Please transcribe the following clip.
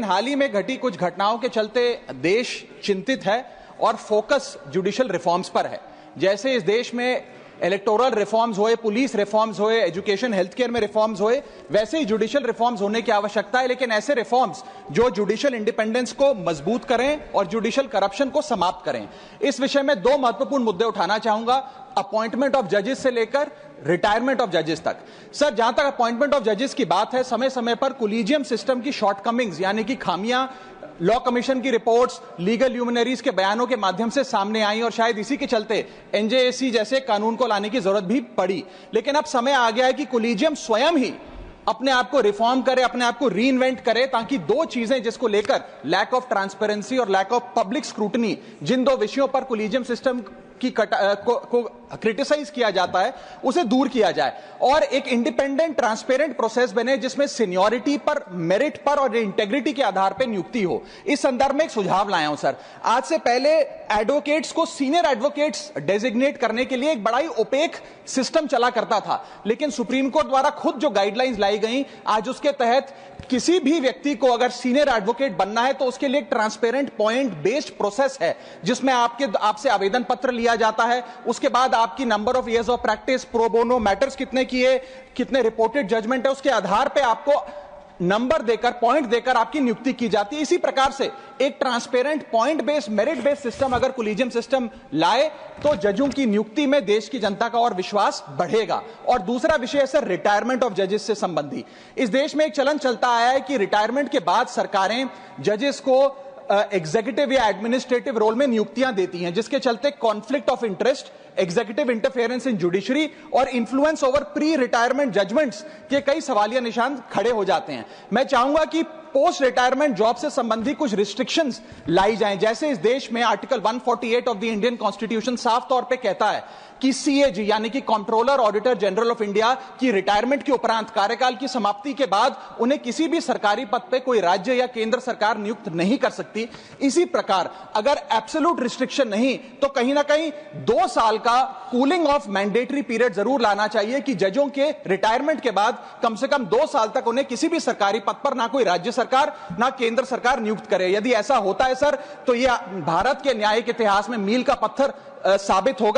लेकिन हाल ही में घटी कुछ घटनाओं के चलते देश चिंतित है और फोकस जुडिशियल रिफॉर्म्स पर है। जैसे इस देश में इलेक्टोरल रिफॉर्म्स हुए, पुलिस रिफॉर्म्स हुए, एजुकेशन हेल्थ केयर में रिफॉर्म्स हुए, वैसे ही जुडिशियल रिफॉर्म्स होने की आवश्यकता है, लेकिन ऐसे रिफॉर्म्स जो जुडिशियल इंडिपेंडेंस को मजबूत करें और जुडिशियल करप्शन को समाप्त करें। इस विषय में दो महत्वपूर्ण मुद्दे उठाना चाहूंगा, अपॉइंटमेंट ऑफ जजेस से लेकर रिटायरमेंट ऑफ जजेस तक। सर, जहां तक अपॉइंटमेंट ऑफ जजेस की बात है, समय समय पर कोलिजियम सिस्टम की शॉर्टकमिंग्स यानी कि खामियां लॉ कमीशन की रिपोर्ट्स, लीगल ल्यूमिनरीज के बयानों के माध्यम से सामने आई और शायद इसी के चलते एनजेएसी जैसे कानून को लाने की जरूरत भी पड़ी। लेकिन अब समय आ गया है कि कोलिजियम स्वयं ही अपने आप को रिफॉर्म करे, अपने आप को रीइन्वेंट करे, ताकि दो चीजें जिसको लेकर लैक ऑफ ट्रांसपेरेंसी और लैक ऑफ पब्लिक स्क्रूटनी, जिन दो विषयों पर कोलिजियम सिस्टम की को क्रिटिसाइज किया जाता है, उसे दूर किया जाए और एक इंडिपेंडेंट ट्रांसपेरेंट प्रोसेस बने जिसमें सीनियरिटी पर, मेरिट पर और इंटेग्रिटी के आधार पर नियुक्ति हो। इस संदर्भ में एक सुझाव लाया हूं सर। आज से पहले एडवोकेट्स को सीनियर एडवोकेट्स डेजिग्नेट करने के लिए एक बड़ा ही ओपेक सिस्टम चला करता था, लेकिन सुप्रीम कोर्ट द्वारा खुद जो गाइडलाइंस लाई गई, आज उसके तहत किसी भी व्यक्ति को अगर सीनियर एडवोकेट बनना है तो उसके लिए एक ट्रांसपेरेंट पॉइंट बेस्ड प्रोसेस है, जिसमें आपसे आवेदन पत्र लिया जाता है। उसके बाद आपकी number of years of practice, pro bono matters कितने किए, कितने रिपोर्टेड जजमेंट है, उसके आधार पे आपको नंबर देकर, पॉइंट देकर आपकी नियुक्ति की जाती है। इसी प्रकार से एक transparent point based, merit based system अगर कोलिजियम सिस्टम लाए तो जजों की नियुक्ति में देश की जनता का और विश्वास बढ़ेगा। और दूसरा विषय है सर, रिटायरमेंट ऑफ जजेस से संबंधी। इस देश में एक चलन चलता आया है कि रिटायरमेंट के बाद सरकारें जजेस को एग्जीक्यूटिव या एडमिनिस्ट्रेटिव रोल में नियुक्तियां देती हैं, जिसके चलते conflict of interest, executive interference in judiciary और influence over pre retirement judgements के कई सवालिया निशान खड़े हो जाते हैं। मैं चाहूंगा कि पोस्ट रिटायरमेंट जॉब से संबंधी कुछ रिस्ट्रिक्शंस लाई जाएं। जैसे इस देश में article 148 of the Indian constitution साफ तौर पे कहता है कि सीएजी यानी कि controller auditor general of India की रिटायरमेंट के उपरांत, कार्यकाल की समाप्ति के बाद, उन्हें किसी भी सरकारी पद पे कोई राज्य या केंद्र सरकार नियुक्त नहीं कर सकती। इसी प्रकार अगर एब्सोल्यूट रिस्ट्रिक्शन नहीं तो कहीं ना कहीं 2 साल का कूलिंग ऑफ मैंडेटरी पीरियड जरूर लाना चाहिए कि जजों के रिटायरमेंट के बाद कम से कम 2 साल तक उन्हें किसी भी सरकारी पद पर ना कोई राज्य सरकार ना केंद्र सरकार नियुक्त करे। यदि ऐसा होता है सर, तो यह भारत के न्यायिक इतिहास में मील का पत्थर साबित होगा।